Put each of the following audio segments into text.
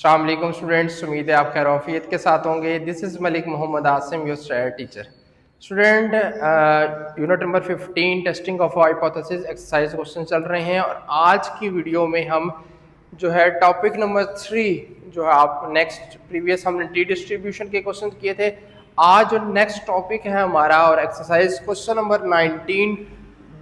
अस्सलाम वालेकुम स्टूडेंट्स, उम्मीद है आप खैर आफियत के साथ होंगे। This is Malik Mohammad Asim, your star teacher. Student, unit number 15 testing of hypothesis exercise question चल रहे हैं और आज की वीडियो में हम जो है टॉपिक नंबर 3 जो है आप नेक्स्ट प्रीवियस हमने टी डिस्ट्रीब्यूशन के क्वेश्चन किए थे। आज जो नेक्स्ट टॉपिक है हमारा और एक्सरसाइज क्वेश्चन नंबर 19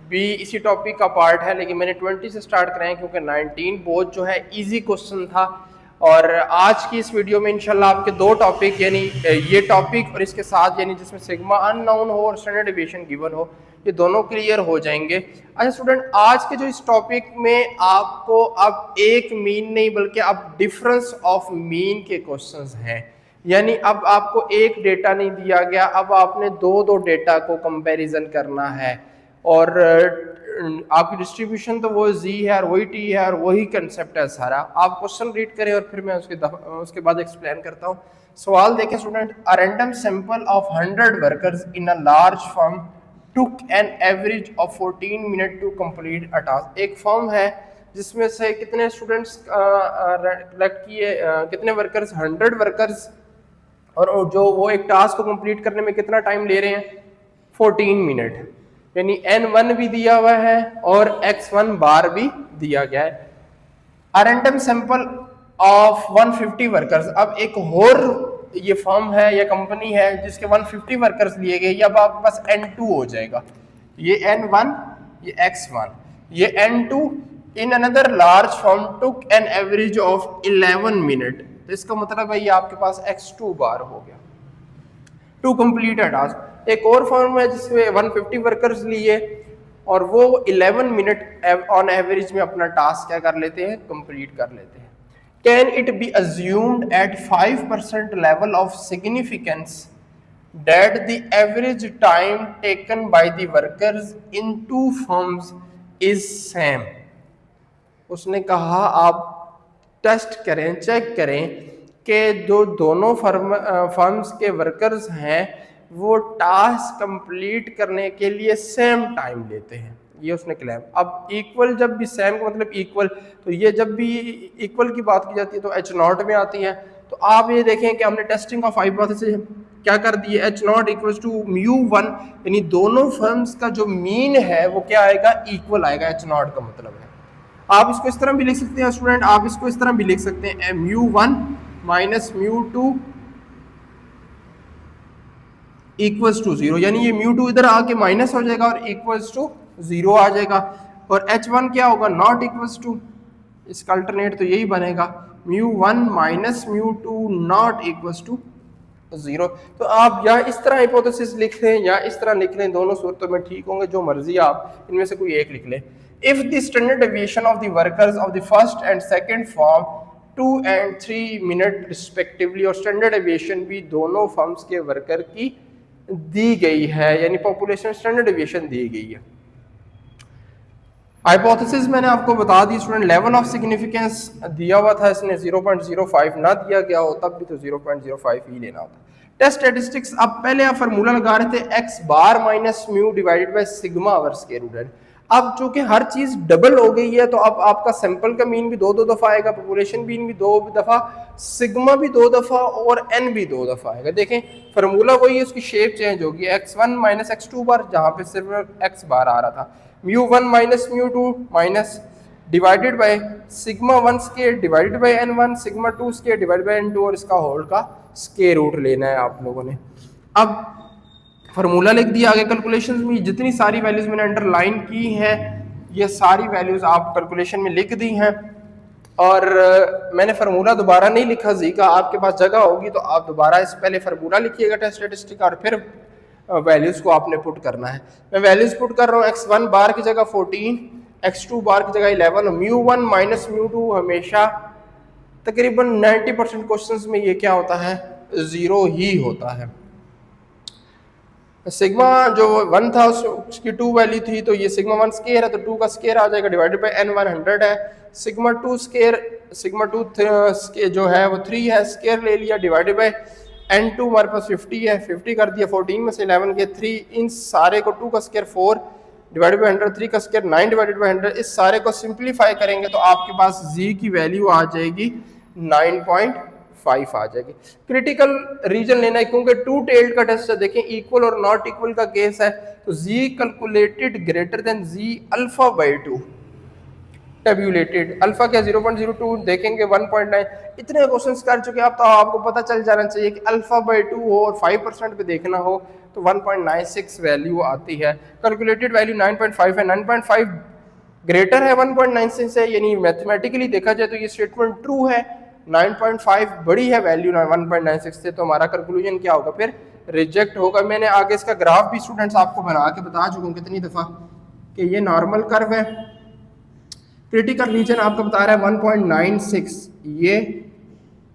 भी इसी टॉपिक का पार्ट है, लेकिन मैंने 20 से स्टार्ट कराएं क्योंकि 19 बहुत जो है इजी क्वेश्चन था। और आज की इस वीडियो में इंशाल्लाह आपके दो टॉपिक यानी ये टॉपिक और इसके साथ यानी जिसमें सिग्मा अननोन हो और स्टैंडर्ड डेविएशन गिवन हो, ये दोनों क्लियर हो जाएंगे। अच्छा स्टूडेंट, आज के जो इस टॉपिक में आपको अब एक मीन नहीं बल्कि अब डिफरेंस ऑफ मीन के क्वेश्चंस हैं। यानी अब आपको एक डेटा नहीं दिया गया, अब आपने दो डेटा को कंपैरिजन करना है और आपकी डिस्ट्रीब्यूशन तो वो जी है और वही टी है और वही कंसेप्ट है सारा। आप क्वेश्चन रीड करें और फिर मैं उसके बाद एक्सप्लेन करता हूँ। सवाल देखें student, a random sample of 100 workers in a large firm took an average of 14 minute to complete a task. एक फर्म है जिसमें से कितने स्टूडेंट्स कलेक्ट किए, कितने वर्कर्स, 100 वर्कर्स, और जो वो एक टास्क को कंप्लीट करने में कितना टाइम ले रहे हैं, 14 मिनट। यानी n1 भी दिया हुआ है और x1 बार भी दिया गया है। अ रैंडम सैंपल ऑफ 150 वर्कर्स, अब एक और ये फर्म है या कंपनी है जिसके 150 वर्कर्स लिए गए, अब आपके पास n2 हो जाएगा। ये n1, ये x1, ये n2 in another large firm took an average of 11 minute. तो इसका मतलब है ये आपके पास x2 बार हो गया टू कंप्लीट अ टास्क। एक और फर्म है जिसमें 150 वर्कर्स लिए और वो 11 मिनट ऑन एवरेज में अपना टास्क क्या कर लेते हैं, कंप्लीट कर लेते हैं। Can it be assumed at 5% level of significance that the average time taken by the workers in two firms is same. उसने कहा आप टेस्ट करें, चेक करें कि जो दोनों फर्म्स के वर्कर्स हैं वो टास्क कंप्लीट करने के लिए सेम टाइम लेते हैं, ये उसने क्लेम। अब इक्वल, जब भी सेम का मतलब इक्वल, तो ये जब भी इक्वल की बात की जाती है तो एच नॉट में आती है। तो आप ये देखें कि हमने टेस्टिंग ऑफ हाइपोथेसिस क्या कर दी है, एच नॉट इक्वल्स टू μ1, यानी दोनों फर्म्स का जो मीन है वो क्या आएगा, इक्वल आएगा। एच नॉट का मतलब है, आप इसको इस तरह भी लिख सकते हैं स्टूडेंट, आप इसको इस तरह भी लिख सकते हैं μ1 माइनस μ2 इक्वल्स टू 0, यानी ये μ2 इधर आके माइनस हो जाएगा और इक्वल्स टू 0 आ जाएगा। और h1 क्या होगा, नॉट इक्वल्स टू, इसका अल्टरनेट तो यही बनेगा μ1 माइनस μ2 नॉट इक्वल्स टू 0। तो आप या इस तरह हाइपोथेसिस लिख लें या इस तरह लिख लें, दोनों सूरतों में ठीक होंगे, जो मर्जी आप इनमें से कोई एक लिख लें। If the standard deviation of the workers of the first and second form 2 and 3 minute respectively, और स्टैंडर्ड डेविएशन भी दोनों फर्म्स के वर्कर की दी गई है, यानी पॉपुलेशन स्टैंडर्ड डेविएशन दी गई है। हाइपोथेसिस मैंने आपको बता दी स्टूडेंट, लेवल ऑफ सिग्निफिकेंस दिया हुआ था, इसने 0.05 ना दिया गया हो तब भी तो 0.05 ही लेना होता। टेस्ट स्टैटिस्टिक्स, अब पहले आप फार्मूला लगा रहे थे x bar minus mu divided by sigma over square root. अब चूंकि हर चीज डबल हो गई है तो अब आपका सैंपल का मीन भी दो दफा आएगा, पॉपुलेशन मीन भी दो दफा, सिग्मा भी दो दफा और n भी दो दफा आएगा। देखें फार्मूला वही है, उसकी शेप चेंज होगी, x1 माइनस x2 बार, जहां पे सिर्फ x बार आ रहा था, μ1 minus μ2 minus divided by sigma 1 square divided by n1 sigma 2 square divided by n2 और इसका होल का स्क्वायर रूट लेना है आप लोगों ने। अब फार्मूला लिख दिया, आगे कैलकुलेशंस में जितनी सारी वैल्यूज मैंने अंडरलाइन की हैं ये सारी वैल्यूज आप कैलकुलेशन में लिख दी हैं। और मैंने फार्मूला दोबारा नहीं लिखा जी का, आपके पास जगह होगी तो आप दोबारा इस पहले फार्मूला लिखिएगा टेस्ट स्टैटिस्टिक और फिर वैल्यूज को आपने पुट करना है। मैं वैल्यूज पुट कर रहा हूँ, x1 बार की जगह 14, x2 बार की जगह 11, μ1 माइनस μ2 हमेशा तकरीबन 90% क्वेश्चंस में ये क्या होता है, 0 ही होता है। सिग्मा जो 1 था उसकी 2 वैल्यू थी, तो ये सिग्मा 1 स्क्वायर है तो 2 का स्क्वायर आ जाएगा, डिवाइडेड बाय n1 100 है, सिग्मा 2 स्क्वायर, सिग्मा 2 जो है वो 3 है, स्क्वायर ले लिया, डिवाइडेड बाय n2 हमारे पास 50 है, 50 कर दिया, 14 में से 11 के 3, इन सारे को 2 का स्क्वायर 4 डिवाइडेड बाय 100, 3 का स्क्वायर 9 डिवाइडेड बाय 100, इस सारे को सिंप्लीफाई करेंगे तो आपके पास z की वैल्यू आ जाएगी 9.5 आ जाएगी। क्रिटिकल रीजन लेना है क्योंकि टू टेल्ड का टेस्ट है, देखें इक्वल और नॉट इक्वल का केस है, तो z calculated greater than z alpha by 2, tabulated alpha क्या 0.02 देखेंगे 1.9, इतने क्वेश्चंस कर चुके आप, तो आपको पता चल जाना चाहिए कि अल्फा बाई 2 हो और 5% पे देखना हो तो 1.96 वैल्यू आती है। कैलकुलेटेड वैल्यू 9.5 है, 9.5 ग्रेटर है 1.96 है, यानी मैथमेटिकली देखा जाए तो ये स्टेटमेंट ट्रू है। 9.5 बड़ी है वैल्यू 1.96 से, तो हमारा कंक्लूजन क्या होगा, फिर रिजेक्ट होगा। मैंने आगे इसका ग्राफ भी स्टूडेंट्स आपको बना के बता चुका हूँ कितनी दफा कि ये नॉर्मल कर्व है, क्रिटिकल रीजन आपको बता रहा है 1.96 ये,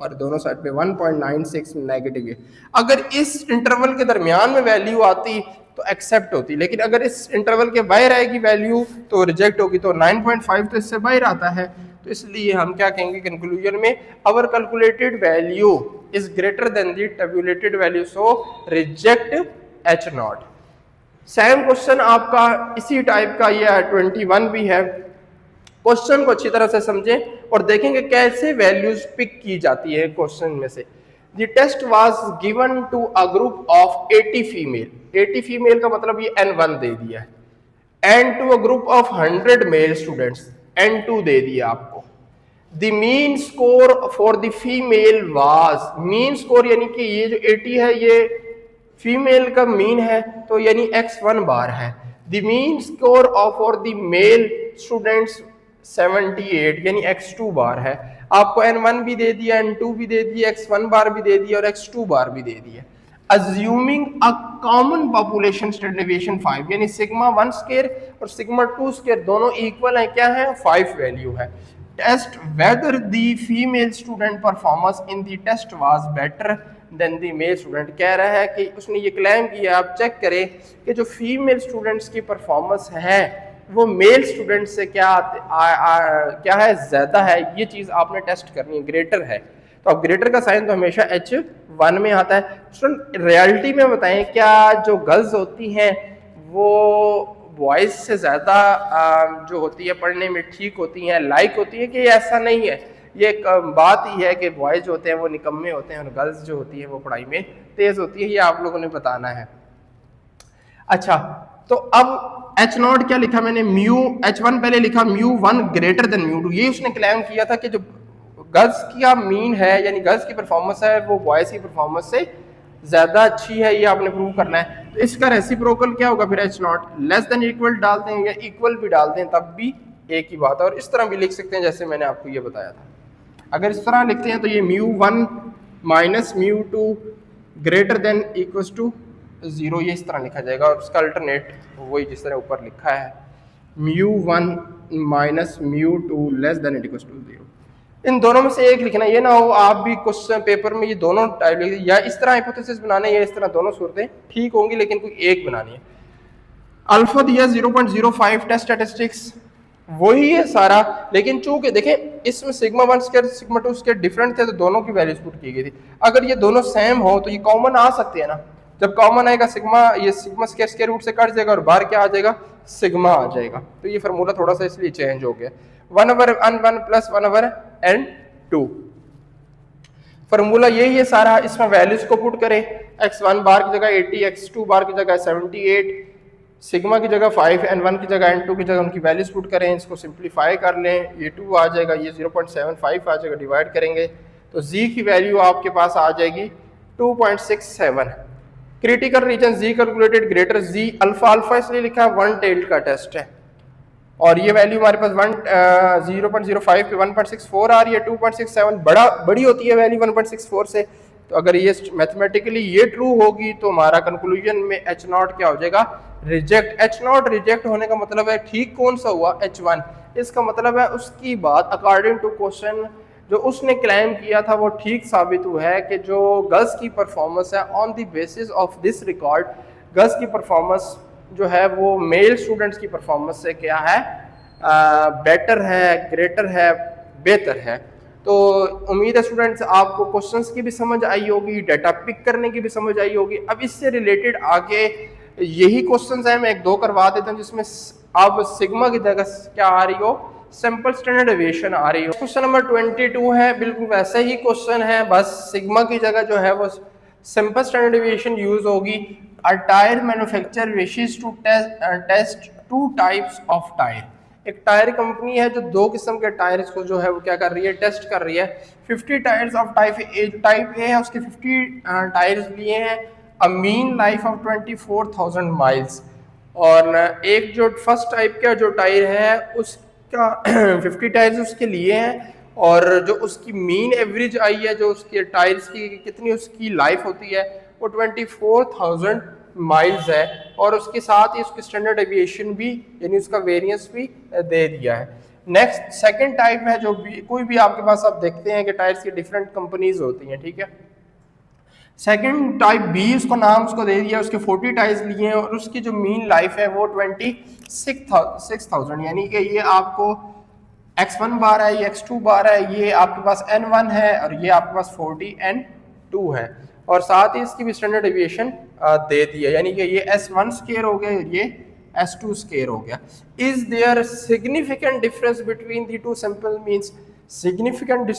और दोनों साइड पे 1.96 नेगेटिव है। अगर इस इंटरवल के दरमियान में वैल्यू आती तो एक्सेप्ट होती, लेकिन अगर इस इंटरवल के बाहर आएगी वैल्यू तो रिजेक्ट होगी। तो 9.5 तो इससे बाहर आता है, तो इसलिए हम क्या कहेंगे कंक्लूजन में, our calculated value is greater than the tabulated value, so reject H not. Same question आपका इसी टाइप का ये 21 भी है। क्वेश्चन को अच्छी तरह से समझें और देखेंगे कैसे वैल्यूज पिक की जाती है क्वेश्चन में से। The test was given to a group of 80 female, 80 female का मतलब ये N1 दे दिया है, and to a group of 100 male students N2 दे दिया आपको। The mean score for the female was, mean score यानी कि ये जो 80 है ये फीमेल का मीन है, तो यानी x1 बार है। The mean score of for the male students 78 यानी x2 बार है। आपको N1 भी दे दिया, N2 भी दे दिया, x1 बार भी दे दिया और x2 बार भी दे दिया। Assuming a common population derivation 5 यानी सिग्मा 1 स्क्वायर और सिग्मा 2 स्क्वायर दोनों इक्वल है, क्या है 5 वैल्यू है। Test whether the female student performance in the test was better than the male student, कह रहा है कि उसने ये क्लेम किया, आप चेक करें कि जो फीमेल स्टूडेंट्स की परफॉर्मेंस है वो मेल स्टूडेंट से क्या है ज्यादा है। ये चीज आपने टेस्ट करनी है, ग्रेटर है, तो अब ग्रेटर का साइन तो हमेशा H1 में आता है। स्टूडेंट रियलिटी में बताएं, क्या जो गर्ल्स होती हैं वो बॉयज से ज्यादा जो होती है पढ़ने में ठीक होती हैं, लाइक होती है, कि ऐसा नहीं है? ये एक बात ही है कि बॉयज जो होते हैं वो निकम्मे होते हैं और गर्ल्स जो होती है वो पढ़ाई में तेज होती है, ये आप लोगों ने बताना है। अच्छा, तो अब H0 क्या लिखा मैंने, म्यू H1 पहले लिखा, μ1 ग्रेटर देन μ2। ये उसने क्लेम किया था कि जो गर्ल्स का मीन है यानी गर्ल्स की परफॉर्मेंस है वो बॉयज की परफॉर्मेंस से ज्यादा अच्छी है, ये आपने प्रूव करना है। तो इसका रेसिप्रोकल क्या होगा फिर, H0 लेस देन इक्वल डाल दें या इक्वल भी डाल दें तब भी एक ही बात है। और इस तरह भी लिख सकते हैं जैसे मैंने आपको ये बताया था। अगर इस तरह लिखते हैं तो ये μ1 minus μ2 greater than equal to 0, ये इस तरह लिखा जाएगा। और उसका अल्टरनेट वही जिस तरह ऊपर लिखा है, μ1 minus μ2 less than equal to 0। इन दोनों में से एक लिखना, ये ना हो आप भी क्वेश्चन पेपर में ये दोनों टाइप लिख, या इस तरह हाइपोथेसिस बनाने या इस तरह, दोनों सूरतें ठीक होंगी लेकिन कोई एक बनानी है। अल्फा दिया 0.05 टेस्ट स्टैटिस्टिक्स वही है सारा, लेकिन चूंकि देखें इसमें sigma 1 square sigma 2 square different थे तो दोनों की वैल्यूज पुट की गई थी। अगर ये दोनों सेम हो तो ये कॉमन आ सकते हैं ना, जब कॉमन आएगा सिग्मा, ये सिग्मा स्क्वायर रूट से कट जाएगा और बाहर क्या आ जाएगा, सिग्मा आ जाएगा। तो ये फार्मूला थोड़ा सा इसलिए चेंज हो गया, 1/n1 प्लस 1/n2 फार्मूला यही है सारा। इसमें वैल्यूज को पुट करें, x1 बार की जगह 80, x2 बार की जगह 78, सिग्मा की जगह 5, n1 की जगह n2 की जगह उनकी वैल्यूज पुट करें, इसको सिंप्लीफाई कर लें, ये 2 आ जाएगा, ये 0.75 आ जाएगा, डिवाइड करेंगे तो z की वैल्यू आपके पास आ जाएगी 2.67। Critical reason z calculated greater z, alpha alpha इसलिए लिखा है 1 टेल्ड का टेस्ट है, और ये वैल्यू हमारे पास 0.05 पे 1.64 आ रही है, 2.67 बड़ी होती है वैल्यू 1.64 से। तो अगर ये मैथमेटिकली ये ट्रू होगी तो हमारा कंक्लूजन में H0 क्या हो जाएगा, रिजेक्ट। H0 रिजेक्ट होने का मतलब है ठीक कौन सा हुआ, H1। इसका मतलब है उसकी बात अकॉर्डिंग टू क्वेश्चन जो उसने क्लेम किया था वो ठीक साबित हुआ है कि जो गर्ल्स की परफॉर्मेंस है on the basis of this record, girls की परफॉर्मेंस जो है वो मेल स्टूडेंट्स की परफॉर्मेंस से क्या है, बेटर है, ग्रेटर है, बेहतर है। तो उम्मीद है स्टूडेंट्स आपको क्वेश्चंस की भी समझ आई होगी, डाटा पिक करने की भी समझ आई होगी। अब इससे रिलेटेड आगे यही क्वेश्चंस हैं, मैं 1-2 करवा देता हूँ जिसमें अब सिग्मा की जगह क्या आ रही हो, सिंपल स्टैंडर्ड डेविएशन आ रही हो। क्वेश्चन नंबर 22 है, बिल्कुल वैसे ही क्वेश्चन है, बस सिग्मा की जगह जो है वो सिंपल स्टैंडर्ड डेविएशन यूज होगी। A tyre manufacturer wishes to test two types of tyre. एक टायर कंपनी है जो दो किस्म के टायर्स को जो है वो क्या कर रही है, टेस्ट कर रही है। 50 टायर्स ऑफ टाइप ए है, उसके 50 टायर्स लिए हैं, a mean life of 24,000 miles. और एक जो फर्स्ट टाइप का जो टायर है उसका 50 टायर्स उसके लिए हैं, और जो उसकी मीन एवरेज आई है, जो उसके टायर्स की कितनी उसकी लाइफ होती है, वो 24,000 माइल्स है। और उसके साथ ही उसकी स्टैंडर्ड एविएशन भी यानी उसका वेरिएंस भी दे दिया है। नेक्स्ट सेकंड टाइप है, जो भी कोई भी आपके पास आप देखते हैं कि टायर्स की डिफरेंट कंपनीज होती हैं, ठीक है। सेकंड टाइप बी उसको नाम उसको दे दिया, उसके 40 टायर्स लिए हैं और उसकी जो मीन लाइफ है वो 26,000, यानी कि ये आपको x1 बार है, ये x2 बार है, ये आपके पास n1 है और ये आपके पास 40 n2 है। और साथ ही इसकी भी स्टैंडर्ड एविएशन दे दी है, यानी कि ये S1 स्केयर हो गया, ये S2 स्केयर हो गया। Is there significant difference between the two sample means. Significant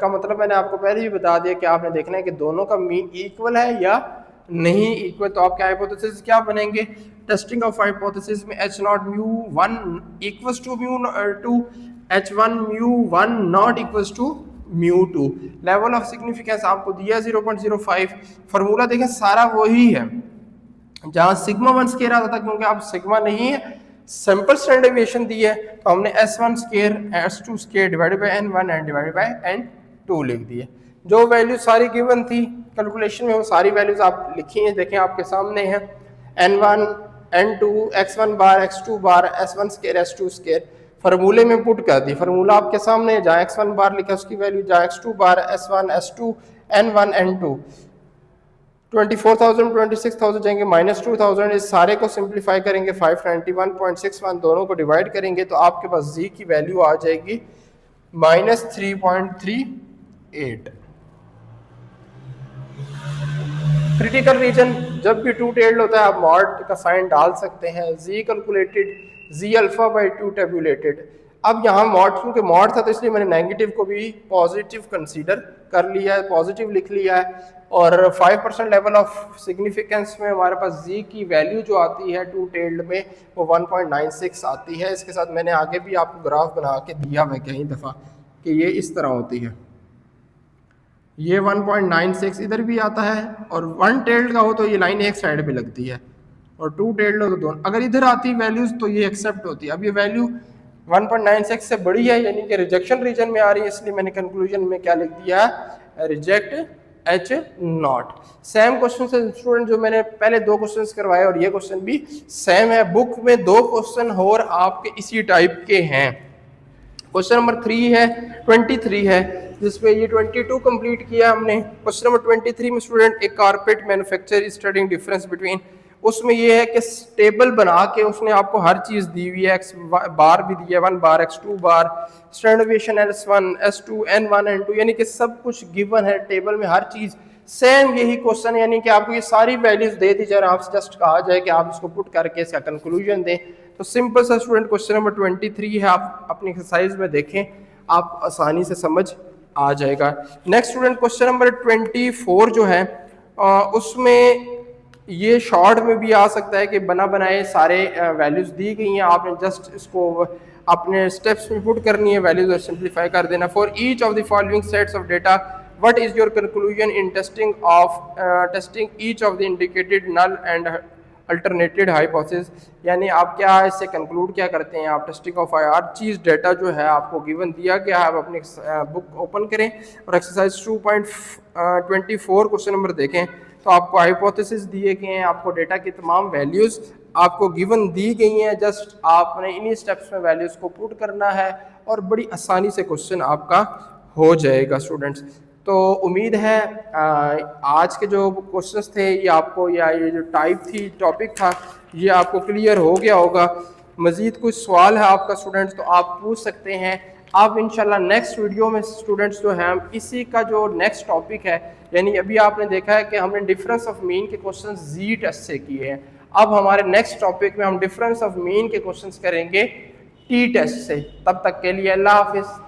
का मतलब मैंने आपको पहले ही बता दिया कि आपने देखना है कि दोनों का मीन इक्वल है या नहीं इक्वल। तो आपके हाइपोथेसिस क्या बनेंगे, टेस्टिंग ऑफ हाइपोथेसिस में H0 μ1 equals to μ2, H1 μ1 not equals to μ2। Level of significance आपको दिया 0.05। फार्मूला देखें सारा वही है, जहां सिग्मा 1 स्केयर आता था, क्योंकि अब सिग्मा नहीं है, सिंपल स्टैंडर्ड डेविएशन दी है, तो हमने S1 square S2 square divided by N1 and divided by N2 लिख दिए। जो वैल्यू सारी गिवन थी कैलकुलेशन में वो सारी वैल्यूज आप लिखी हैं, देखें आपके सामने है। N1 N2 x1 बार x2 बार S1 स्केयर S2 स्केयर फार्मूले में पुट कर दी। फार्मूला आपके सामने है, जहाँ x1 बार लिखा उसकी वैल्यू, जहाँ x2 बार S1 S2 N1 N2 24,000 26,000 जाएंगे, -2,000। इस सारे को सिंप्लीफाई करेंगे 591.61, दोनों को डिवाइड करेंगे तो आपके पास z की वैल्यू आ जाएगी -3.38। क्रिटिकल रीजन जब भी टू टेल्ड होता है आप मॉड का साइन डाल सकते हैं। z calculated z alpha by 2 tabulated. अब यहाँ मॉड, क्योंकि मॉड था तो इसलिए मैंने नेगेटिव को भी पॉजिटिव कंसीडर कर लिया है, पॉजिटिव लिख लिया है। और 5% लेवल ऑफ सिग्निफिकेंस में हमारे पास z की वैल्यू जो आती है टू टेल्ड में वो 1.96 आती है। इसके साथ मैंने आगे भी आपको ग्राफ बना के दिया हुआ कई दफ़ा कि ये इस तरह होती है, ये 1.96 इधर भी आता है, और वन टेल्ड का हो तो ये लाइन एक साइड पे लगती है, और टू टेल्ड हो तो दोनों। अगर इधर आती वैल्यूज तो ये एक्सेप्ट होती है। अब ये वैल्यू 1.96 से बड़ी है, यानी कि रिजेक्शन रीजन में आ रही है, इसलिए मैंने कंक्लूजन में क्या लिख दिया, रिजेक्ट H0। सेम क्वेश्चन से स्टूडेंट जो मैंने पहले दो क्वेश्चंस करवाए और ये क्वेश्चन भी सेम है। बुक में दो क्वेश्चन और आपके इसी टाइप के हैं। क्वेश्चन नंबर 23 है जिसमें ये 22 कंप्लीट किया हमने। क्वेश्चन नंबर 23 में स्टूडेंट एक carpet manufacturer studying difference between, उसमें ये है कि टेबल बना के उसने आपको हर चीज़ दी हुई है, एक्स बार भी दिया है, 1 बार x2 बार, standard deviation S1 S2 N1 N2, यानी कि सब कुछ गिवन है टेबल में, हर चीज़ सेम यही क्वेश्चन, यानी कि आपको ये सारी वैल्यूज दे दी जाए, आपसे जस्ट कहा जाए कि आप इसको पुट करके इसका कंक्लूजन दें। तो सिंपल सा स्टूडेंट क्वेश्चन नंबर 23 है, आप अपनी एक्सरसाइज में देखें, आप आसानी से समझ आ जाएगा। नेक्स्ट स्टूडेंट क्वेश्चन नंबर 24 जो है उसमें ये शॉर्ट में भी आ सकता है कि बना बनाए सारे वैल्यूज दी गई हैं, आपने जस्ट इसको अपने स्टेप्स में पुट करनी है वैल्यूज और सिंप्लीफाई कर देना। For each of the following sets of data what is your conclusion in testing each of the indicated null and alternated hypothesis, यानी आप क्या इससे कंक्लूड क्या करते हैं। आप टेस्टिंग ऑफ हर चीज़ डेटा जो है आपको गिवन दिया गया है, आप अपनी बुक ओपन करें और एक्सरसाइज 2.24 क्वेश्चन नंबर देखें तो आपको हाइपोथेसिस दिए गए हैं, आपको डेटा की तमाम वैल्यूज़ आपको गिवन दी गई हैं, जस्ट आपने इन्हीं स्टेप्स में वैल्यूज़ को पुट करना है और बड़ी आसानी से क्वेश्चन आपका हो जाएगा स्टूडेंट्स। तो उम्मीद है आज के जो क्वेश्चंस थे ये आपको, या ये जो टाइप थी टॉपिक था ये आपको क्लियर हो गया होगा। मज़ीद कुछ सवाल है आपका स्टूडेंट्स तो आप पूछ सकते हैं। आप इंशाल्लाह नेक्स्ट वीडियो में स्टूडेंट्स जो है इसी का जो नेक्स्ट टॉपिक है, यानी अभी आपने देखा है कि हमने डिफरेंस ऑफ मीन के क्वेश्चन जी टेस्ट से किए हैं, अब हमारे नेक्स्ट टॉपिक में हम डिफरेंस ऑफ मीन के क्वेश्चंस करेंगे टी टेस्ट से। तब तक के लिए अल्लाह हाफिज़।